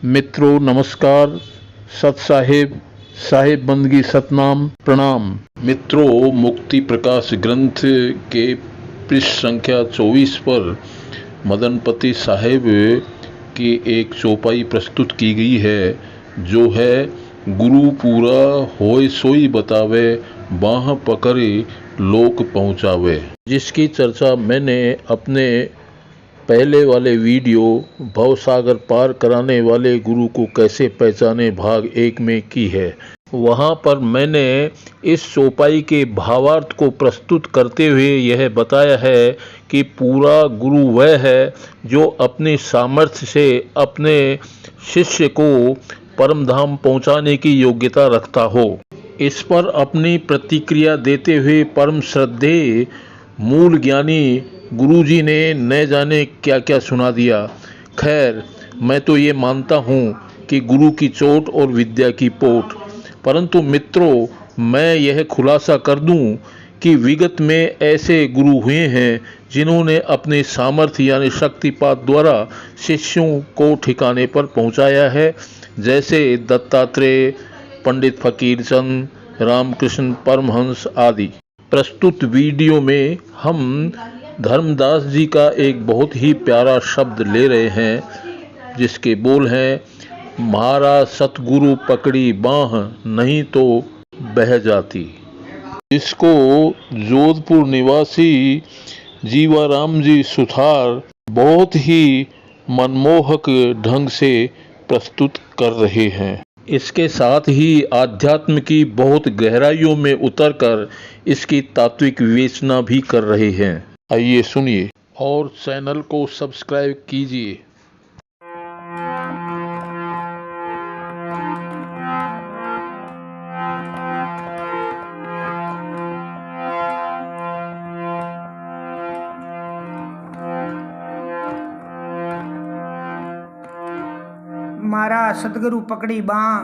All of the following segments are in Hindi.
मित्रों नमस्कार, सत साहेब, साहेब बंदगी सतनाम प्रणाम। मित्रों, मुक्ति प्रकाश ग्रंथ के पृष्ठ संख्या 24 पर मदनपति साहेब की एक चौपाई प्रस्तुत की गई है, जो है गुरु पूरा होए सोई बतावे, बाह पकड़े लोक पहुँचावे, जिसकी चर्चा मैंने अपने पहले वाले वीडियो भवसागर पार कराने वाले गुरु को कैसे पहचाने भाग 1 में की है। वहाँ पर मैंने इस चौपाई के भावार्थ को प्रस्तुत करते हुए यह बताया है कि पूरा गुरु वह है जो अपनी सामर्थ्य से अपने शिष्य को परम धाम पहुँचाने की योग्यता रखता हो। इस पर अपनी प्रतिक्रिया देते हुए परम श्रद्धेय मूल ज्ञानी गुरुजी ने न जाने क्या क्या सुना दिया। खैर, मैं तो ये मानता हूँ कि गुरु की चोट और विद्या की पोट। परंतु मित्रों, मैं यह खुलासा कर दूं कि विगत में ऐसे गुरु हुए हैं जिन्होंने अपने सामर्थ्य यानी शक्तिपात द्वारा शिष्यों को ठिकाने पर पहुंचाया है, जैसे दत्तात्रेय, पंडित फकीरचंद, रामकृष्ण परमहंस आदि। प्रस्तुत वीडियो में हम धर्मदास जी का एक बहुत ही प्यारा शब्द ले रहे हैं, जिसके बोल हैं, म्हारा सतगुरु पकड़ी बाह नहीं तो बह जाती। इसको जोधपुर निवासी जीवाराम जी सुथार बहुत ही मनमोहक ढंग से प्रस्तुत कर रहे हैं। इसके साथ ही आध्यात्म की बहुत गहराइयों में उतरकर इसकी तात्विक विवेचना भी कर रहे हैं। आइए सुनिए और चैनल को सब्सक्राइब कीजिए। मारा सतगुरु पकड़ी बांह,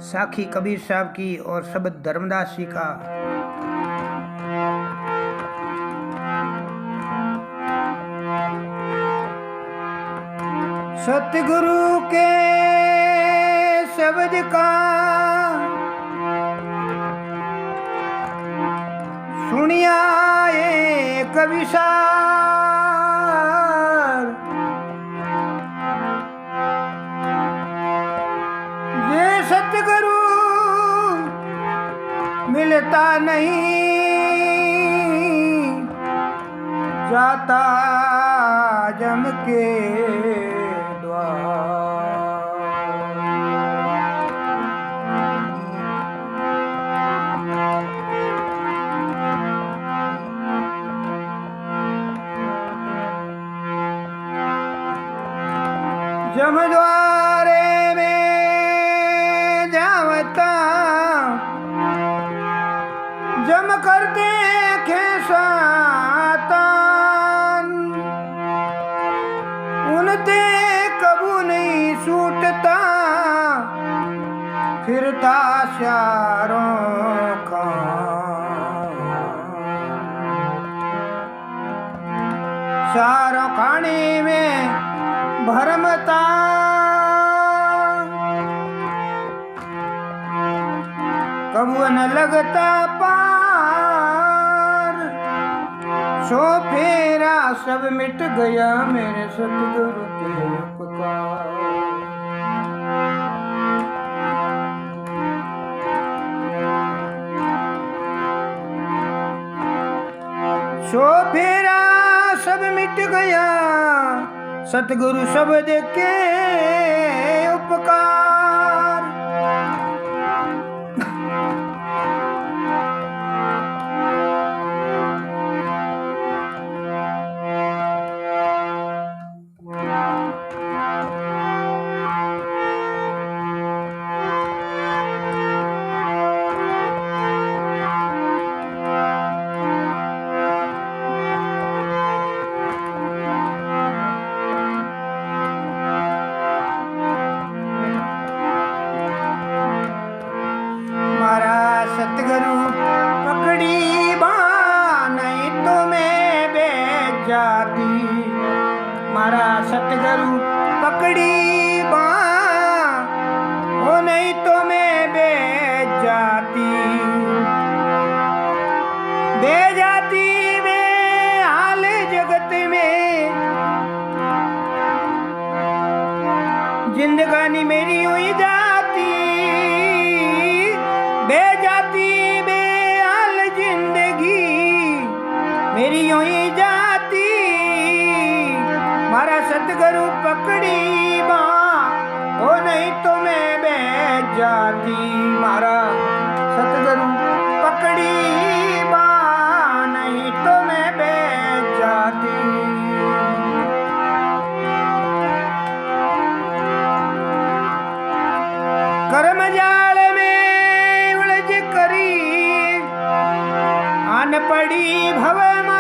साखी कबीर साहब की और शब्द धर्मदास जी का। सतगुरु के शब्द का सुनिया एक विशाल, ये सतगुरु मिलता नहीं, जाता जम के द्वार। जम द्वारे में जावता जम करते खेसातान, उनते कबू नहीं छूटता, फिरता शारों शारों खाने में भरमता, कबू न लगता पार, सो फेरा सब मिट गया मेरे सतगुरु के उपकार। सो फेरा सब मिट गया सतगुरु शब्द के उपकार। सतगुरु पकड़ी बाँ, हो नहीं तो मैं बेजाती वे हाल जगत में, जिंदगानी मेरी हुई जाती बेजाती बे हाल जिंदगी मेरी हुई जाती। मारा सतगुरु पकड़ी बाँ, हो नहीं तो मैं बेजाती। मारा सतगुरु पकड़ी बाँ, नहीं तो मैं बेजाती। कर्म जाल में उलझ करी आन पड़ी भव माय,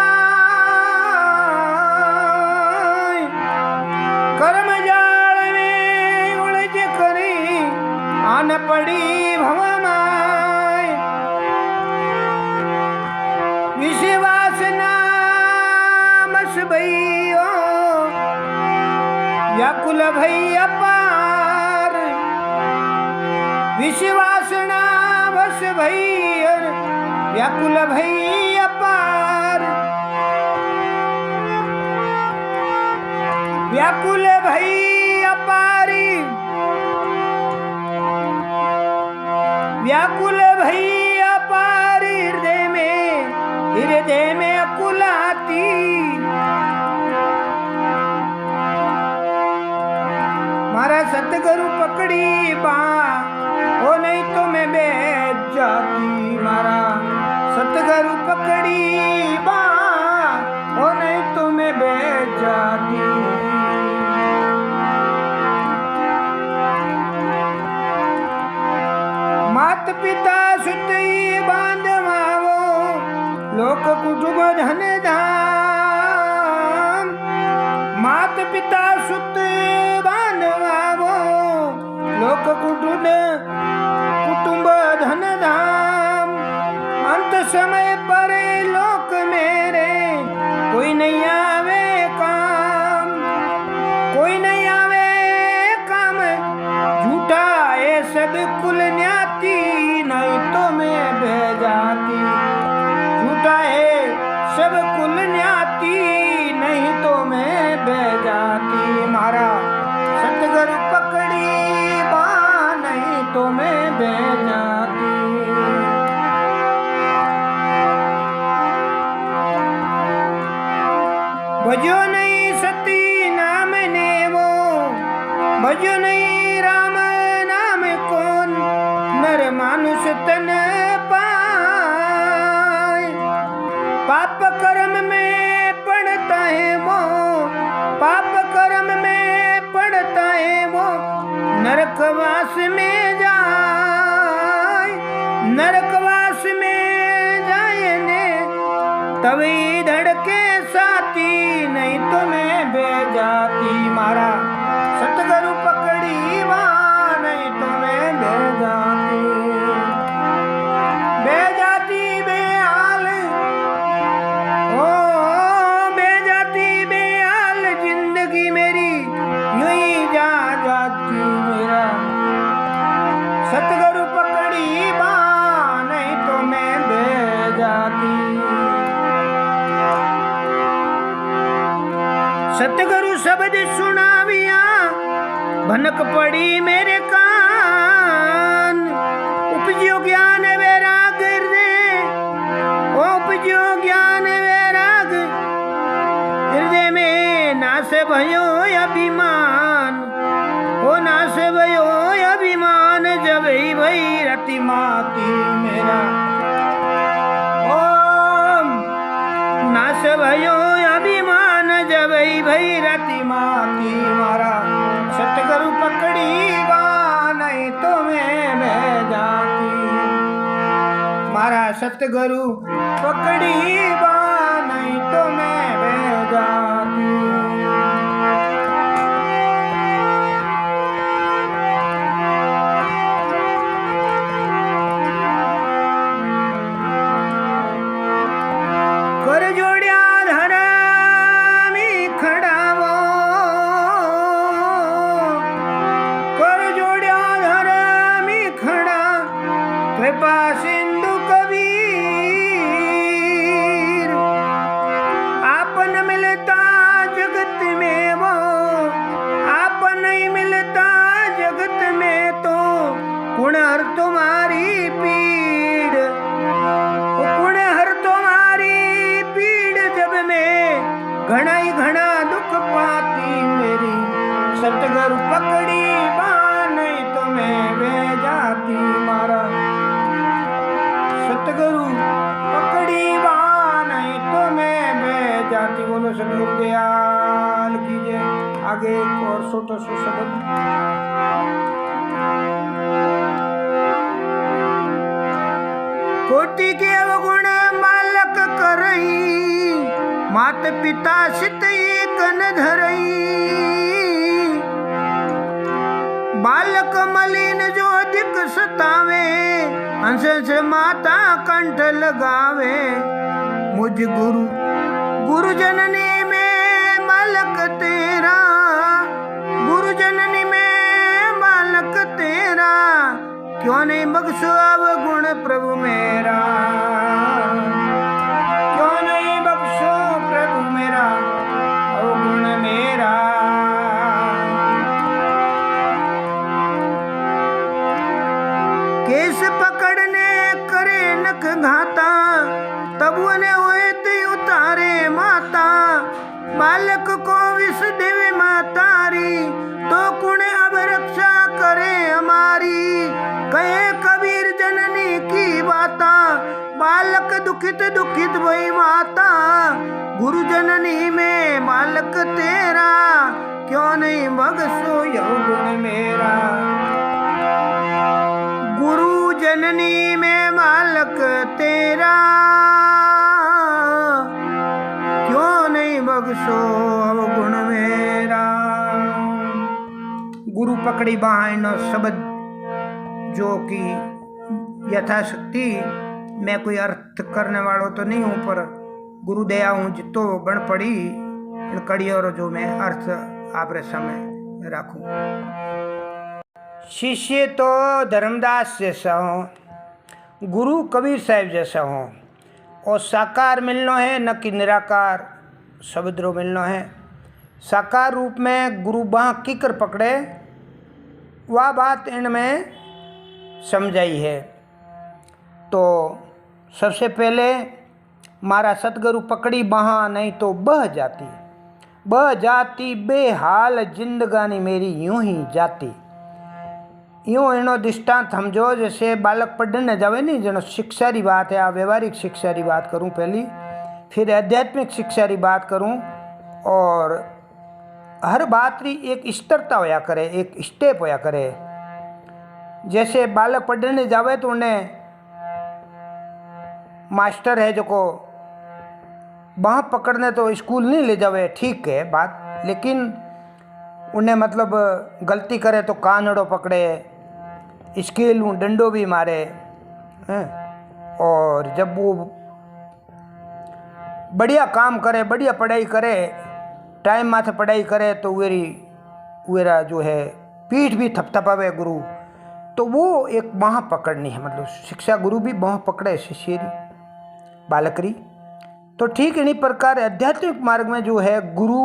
कर्म जाल में उलझ करी आन पड़ी भव माय। विश्वास नामस भैयो व्याकुल भई अपार, विश्वास नामस भई व्याकुल भई अपार। व्याकुल भई अपारी, व्याकुल भई अपार हृदय में अकुलाती। मारा सतगुरु पकड़ी बाँ, हो नहीं तो मैं बेजाती। मारा सतगुरु पकड़ी बाँ, हो नहीं तो मैं बेजाती। मात पिता सुत बांधवाओ लोक कुटुंब धन धाम। मात पिता सुत बांधवाओ लोक कुटुंब धन धाम। अंत समय पर लोक मेरे कोई नहीं आवे काम, कोई नहीं आवे काम। झूठा है सब कुल न्याती, नहीं तो मैं बेजाती। झूठा है सब कुल न्याती, नहीं तो मैं बेजाती। मारा सतगुरु पकड़ी बाँ, नहीं तो मैं बेजाती। भजो नहीं सती नाम ने वो, भजो नहीं राम नाम कौन, नर मानुष तन पाए। पाप कर्म में पड़ता है वो, पाप कर्म में पड़ता है वो, नरकवास में जाए। नरकवास में जाए ने तभी धड़के साथी, नहीं तो मैं बेजाती। मारा सतगुरु पकड़ी बाँ, नहीं तो मैं बेजाती। बेजाती बेहाल, ओ बेजाती बेहाल जिंदगी मेरी यूं ही जा जाती। मेरा सतगुरु पकड़ी बाँ, नहीं तो मैं बेजाती। सतगुरु शब्द सुनाविया भनक पड़ी मेरे कान। उपजो ज्ञान वैराग हृदय, उपजो ज्ञान वैराग हृदय में। नाश भयो अभिमान, ओ नाश भयो अभिमान, जब ही भई रति माती। मेरा ओम नाश भयो अभिमान, जब ही भई रति माती। मारा सतगुरु पकड़ी बाँ, नहीं तो मैं बेजाती। मारा सतगुरु पकड़ी बाँ, नहीं तो मैं बेजाती। कर जोड़िया धरामी खड़ावो, कृपा सिंधु कबीर, आपन मिलता जगत में वो, आप नहीं मिलता जगत में तो गुण हर तुम्हारी पीड़, गुण हर तुम्हारी पीड़। जब मैं घना ही घना दुख पाती मेरी, सतगुरु पकड़ी बाण तो मैं बह जाती मारा, सतगुरु पकड़ी बाण तो मैं बह जाती। बोलो सतगुरु दयाल कीजिए। आगे एक और छोटा सा शब्द। कोटि के अवगुण मालक करई, मात पिता सित एक न धरई। बालक मलिन जो अधिक सतावे, हंस से माता कंठ लगावे। मुझ गुरु गुरु जननी में बालक तेरा, गुरु जननी में बालक तेरा। क्यों नहीं बख्शो अवगुण प्रभु मेरा, क्यों नहीं बख्शो प्रभु मेरा अवगुण मेरा। केस पकड़ने करे नख घाता, तब उन्हें हुए उतारे माता। बालक को विष देवे मातारी, तो कुण अब रक्षा करे हमारी। कहे कबीर जननी की बाता, बालक दुखित दुखित वही माता। गुरु जननी में बालक तेरा, क्यों नहीं बख्शो यह गुण मेरा। गुरु जननी में बालक तेरा, क्यों नहीं बख्शो अवगुण मेरा। गुरु पकड़ी बाण शब्द जो कि यथाशक्ति मैं कोई अर्थ करने वालों तो नहीं हूँ, पर गुरु दया हूँ जितो बन पड़ी इन कड़ियों जो मैं अर्थ आप समय रखूँ। शिष्य तो धर्मदास जैसा हो, गुरु कबीर साहब जैसा हो, और साकार मिलना है न कि निराकार शब्दों मिलना है। साकार रूप में गुरु बाह किकर पकड़े, वह बात इनमें समझाई है। तो सबसे पहले मारा सतगुरु पकड़ी बाह नहीं तो बह जाती बेहाल जिंदगानी मेरी यूं ही जाती। यूँ इनो दृष्टांत समझो जैसे बालक पढ़ने जावे नहीं, जनो शिक्षा री बात है। व्यवहारिक शिक्षा री बात करूँ पहली, फिर आध्यात्मिक शिक्षा री बात करूँ। और हर बात री एक स्थिरता होया करे, एक स्टेप होया करे। जैसे बालक पढ़ने जावे तो उन्हें मास्टर है जो को बाह पकड़ने तो स्कूल नहीं ले जावे, ठीक है बात, लेकिन उन्हें मतलब गलती करे तो कानड़ो पकड़े, स्केल डंडो भी मारे हैं। और जब वो बढ़िया काम करे, बढ़िया पढ़ाई करे, टाइम माथे पढ़ाई करे तो वेरा जो है पीठ भी थपथपावे गुरु। तो वो एक बाह पकड़नी है, मतलब शिक्षा गुरु भी बाह पकड़े शिष्य री बालक री। तो ठीक इन्हीं प्रकार आध्यात्मिक मार्ग में जो है गुरु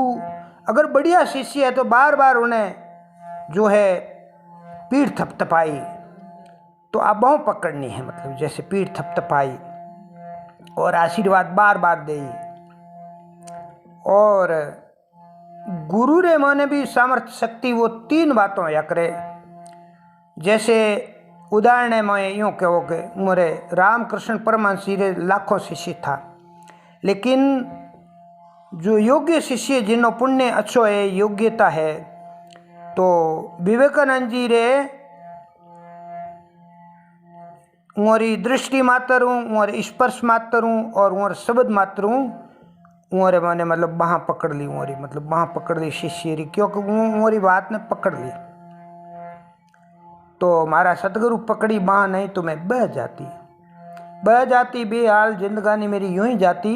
अगर बढ़िया शिष्य है तो बार बार उन्हें जो है पीठ थपथपाई, तो आप बाह पकड़नी है, मतलब जैसे पीठ थपथपाई और आशीर्वाद बार बार दे। और गुरु रे माने भी सामर्थ्य शक्ति वो तीन बातों या करे। जैसे उदाहरण में यूँ कहो कि मोरे रामकृष्ण परमहंस जी रे लाखों शिष्य था, लेकिन जो योग्य शिष्य जिन्हों पुण्य अच्छो है, योग्यता है, तो विवेकानंद जी रे उरी दृष्टि मात्र हूँ, उरी स्पर्श मात्र हूँ और उर शब्द मात्र हूँ, उरे मैंने मतलब बाह पकड़ ली, उरी मतलब बाह पकड़ ली शिष्य री, क्योंकि उरी बात ने पकड़ ली। तो मारा सतगुरु पकड़ी बाह नहीं तो मैं बह जाती बेहाल जिंदगानी मेरी यूं ही जाती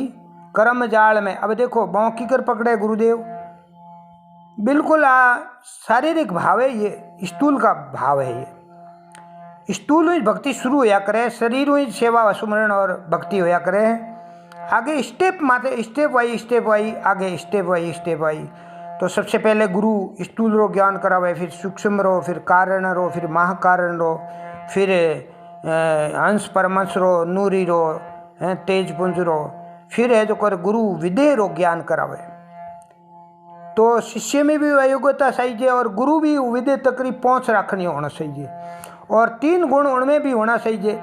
कर्म जाल में। अब देखो बाह की कर पकड़े गुरुदेव, बिल्कुल शारीरिक भाव है, ये स्थूल का भाव है। स्थूल हुई भक्ति शुरू होया करे, शरीर हुई सेवा सुमरण और भक्ति होया करे। आगे स्टेप माथे स्टेप वाई आगे स्टेप वाई। तो सबसे पहले गुरु स्थूल रो ज्ञान करावे, फिर सूक्ष्म रो, फिर कारण रो, फिर महाकारण रो, फिर हंस परमंश रो, नूरी रो, तेज पुंज रो, फिर है जो कर गुरु विदेह रो ज्ञान करावे। तो शिष्य में भी योग्यता चाहिए और गुरु भी विदेह तक की पहुँच रखनी होना चाहिए, और 3 गुण उनमें भी होना चाहिए।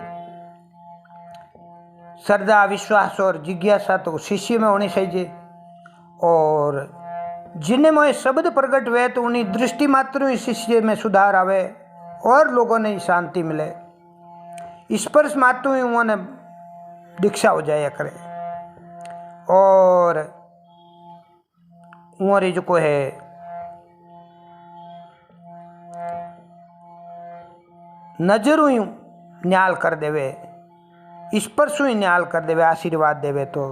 श्रद्धा, विश्वास और जिज्ञासा तो शिष्य में होनी चाहिए। और जिनमें शब्द प्रकट हुए तो उन्हीं दृष्टि मात्र ही शिष्य में सुधार आवे और लोगों ने शांति मिले। स्पर्श मात्र ही उन्होंने दीक्षा हो जाया करे, और उन्होंने जो को है नजर हुई न्याल कर देवे, स्पर्श हुई न्याल कर देवे, आशीर्वाद देवे तो,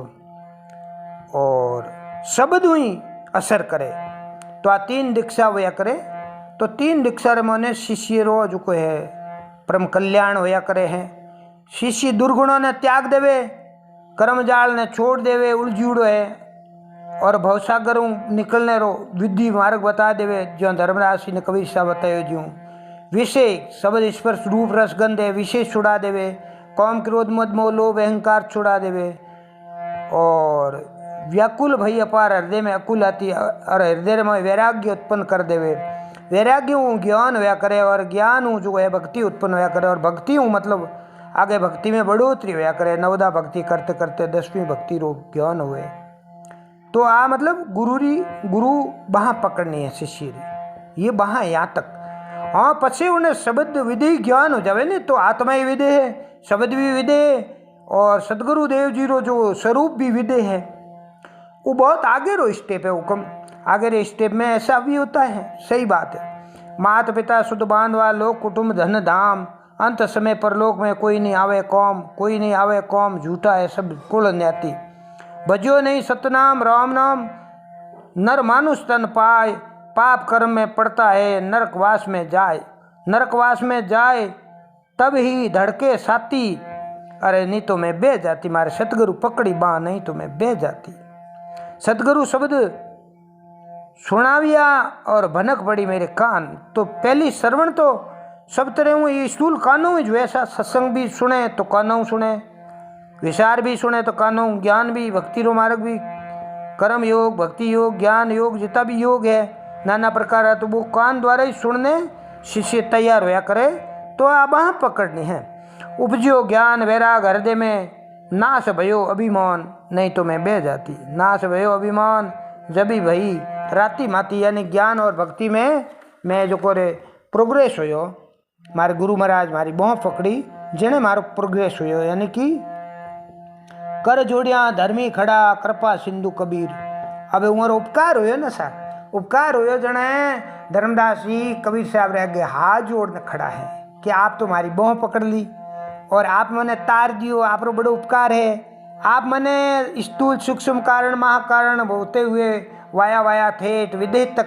और शब्द हुई असर करे। तो आ 3 दीक्षा होया करे। तो 3 दीक्षा रे मोने शिष्य रो जो को है परम कल्याण होया करे हैं। शिष्य दुर्गुणों ने त्याग देवे, कर्म जाल ने छोड़ देवे, उलझूड़ो है, और भवसागर निकलने रो विधि मार्ग बता देवे, जो धर्मराज ने कबीर सा बतायो ज्यों। विषय शब्द स्पर्श रूप रस गंध है, विषय छुड़ा देवे, काम क्रोध मद मोह लोभ अहंकार छुड़ा देवे, और व्याकुल भई अपार हृदय में अकुल आती और हृदय में वैराग्य उत्पन्न कर देवे। वैराग्य ज्ञान होया करे, और ज्ञान जो है भक्ति उत्पन्न होया करे, और भक्ति मतलब आगे भक्ति में बढ़ोतरी होया करे। 9दा भक्ति करते करते 10वीं भक्ति रो ज्ञान हुए। तो आ मतलब गुरु बाह पकड़नी है शिष्य री, ये बाह यहाँ तक। हाँ, पछे उन्हें शब्द विधि ज्ञान हो जावे ने तो आत्मा ही विधे है, शब्द भी विधे है, और सदगुरु देव जी रो जो स्वरूप भी विधे है। वो बहुत आगे रो स्टेप है। हुक्म आगे रे स्टेप में ऐसा भी होता है, सही बात है। माता पिता शुद्ध बांधवा लोक कुटुंब धन धाम, अंत समय परलोक में कोई नहीं आवे कौम, झूठा है सब कुल न्याती। भजो नहीं सतनाम राम नाम, नर मानुष तन पाए, पाप कर्म में पड़ता है नरकवास में जाए तब ही धड़के साथी, अरे नहीं तो मैं बह जाती, मारे सतगुरु पकड़ी बाँ, नहीं तो मैं बह जाती। सतगुरु शब्द सुनाविया और भनक पड़ी मेरे कान। तो पहली श्रवण तो सब तरह हूँ, ये स्थूल कानों ही जो ऐसा सत्संग भी सुने तो कानों सुने, विचार भी सुने तो कानों, ज्ञान भी, भक्ति रो मार्ग भी, कर्म योग, भक्ति योग, ज्ञान योग, जितना भी योग है नाना प्रकार है, तो वो कान द्वारा ही सुनने शिष्य तैयार होया करे। तो अब वहाँ पकड़नी है। उपजो ज्ञान वैराग हृदय में, नाश भयो अभिमान, नहीं तो मैं बह जाती। नाश भयो अभिमान जब भी भई राती माती, यानी ज्ञान और भक्ति में मैं जो करे प्रोग्रेस होयो। मारे गुरु महाराज मारी बहुत पकड़ी, जेने मारो प्रोग्रेस होयो, यानी कि कर जोड़िया धर्मी खड़ा कृपा सिंधु कबीर। अब उमर उपकार होयो ना सा, उपकार होयो जने धर्मदास जी कबीर साहब रह गए हाथ जोड़ने खड़ा है कि आप तो हमारी बहुत पकड़ ली और आप मैंने तार दियो, आप रो बड़ो उपकार है। आप मैंने स्थूल सूक्ष्म कारण महाकारण होते हुए वाया ठेठ विदेह तक,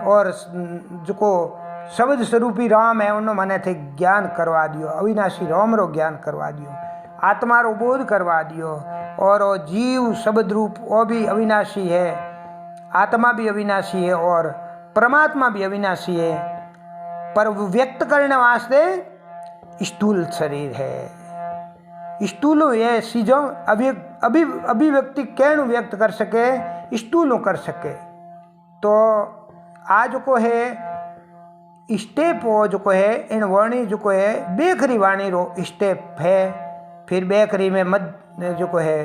और जो को शब्द स्वरूपी राम है उन्होंने मैंने थे ज्ञान करवा दियो, अविनाशी राम रो ज्ञान करवा दियो, आत्मा रो बोध करवा दियो, और वो जीव शब्द रूप वो भी अविनाशी है, आत्मा भी अविनाशी है और परमात्मा भी अविनाशी है, पर वो व्यक्त करने वास्ते स्थूल शरीर है। स्थूल ये चीज़ों अभिव्यक्ति कैन व्यक्त कर सके, स्थूल कर सके। तो आज को है स्टेप वो जो को है इन वाणी जो को है बेखरी वाणी रो स्टेप है। फिर बेखरी में मध्य जो को है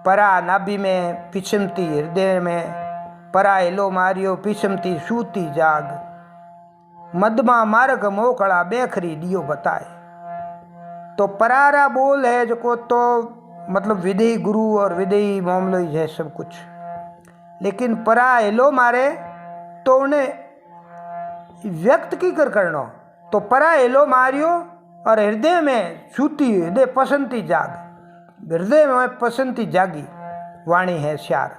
परा नाभि में पिछमती हृदय में, परा एलो मारियो पिछमती सूती जाग, मदमा मार्ग मोकड़ा बेखरी दियो बताए। तो परारा बोल है जो को तो मतलब विधेयी गुरु और विधेयी मामलो ही है सब कुछ, लेकिन परा एलो मारे तो उन्हें व्यक्त की कर करना। तो परा एलो मारियो और हृदय में सूती हृदय पसंती जाग, हृदय में पसंती जागी वाणी है श्यार।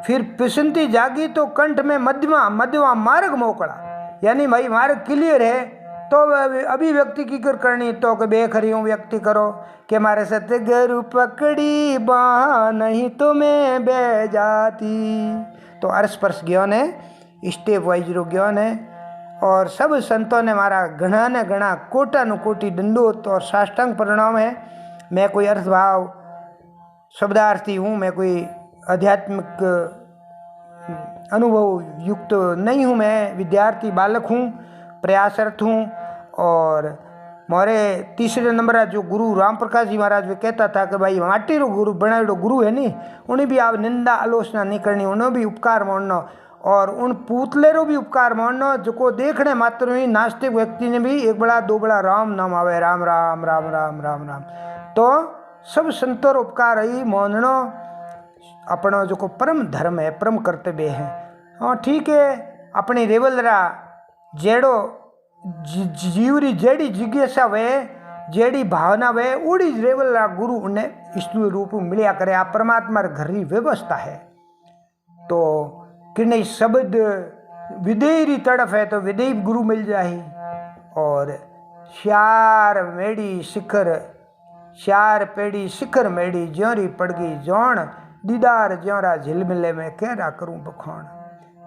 फिर पसंती जागी तो कंठ में मध्यमा मार्ग मोकड़ा, यानी भाई मार्ग क्लियर है तो अभिव्यक्ति की कर करनी तो के बेखरियों व्यक्ति करो कि मारे सतगुरु पकड़ी बाह नहीं तो मैं बह जाती। तो अर्श स्पर्श ज्ञान है, स्टेप वाइज रो ज्ञान है। और सब संतों ने मारा घना ने घना कोटानु कोटि दंडोत और साष्टांग परिणाम है। मैं कोई अर्थभाव शब्दार्थी हूँ, मैं कोई आध्यात्मिक अनुभव युक्त नहीं हूँ, मैं विद्यार्थी बालक हूँ, प्रयासरत हूँ। और मोरे तीसरे नंबर जो गुरु राम प्रकाश जी महाराज वे कहता था कि भाई माटी रो गुरु बनाएड़ो गुरु है नी, उन्हें भी आप निंदा आलोचना नहीं करनी, उन्हें भी उपकार मानना और उन पुतले रो भी उपकार मानना जो देखने मात्र ही नास्तिक व्यक्ति ने भी एक बड़ा दो बड़ा राम नाम आवे, राम राम राम राम राम राम। तो सब संतों रो उपकार ही मानना अपना जो को परम धर्म है, परम कर्तव्य है। हाँ ठीक है, अपनी रेवलरा जेड़ो जीवरी जेड़ी जिज्ञासा वे जेड़ी भावना वे उड़ी रेवलरा गुरु उन्हें ईश्वर रूप मिलिया करे। आप परमात्मा घर की व्यवस्था है तो कि नहीं शब्द विदेयरी तड़फ है तो विदेयी गुरु मिल जाए। और श्यार मेड़ी शिखर श्यार पेड़ी शिखर मेड़ी ज्योरी पड़ गई जौन दीदार ज्योरा झिलमिले में कहरा करूं बखान।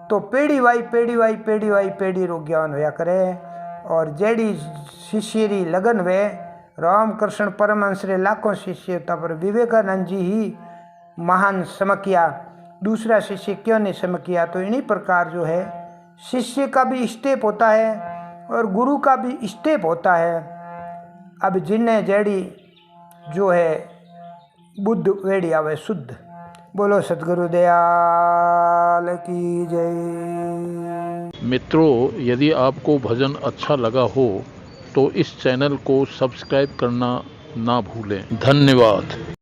तो पेड़ी वाई पेड़ी वाई पेड़ी वाई पेड़ी रो ज्ञान होया करे। और जेड़ी शिष्यरी लगन वे रामकृष्ण परमहंस रे लाखों शिष्य पर विवेकानंद जी ही महान समकिया, दूसरा शिष्य क्यों नहीं समकिया। तो इन्हीं प्रकार जो है शिष्य का भी स्टेप होता है और गुरु का भी स्टेप होता है। अब जिन्हें जेड़ी जो है बुद्ध वेड़ी आवे शुद्ध। बोलो सतगुरु दयाल की जय। मित्रों, यदि आपको भजन अच्छा लगा हो तो इस चैनल को सब्सक्राइब करना ना भूलें। धन्यवाद।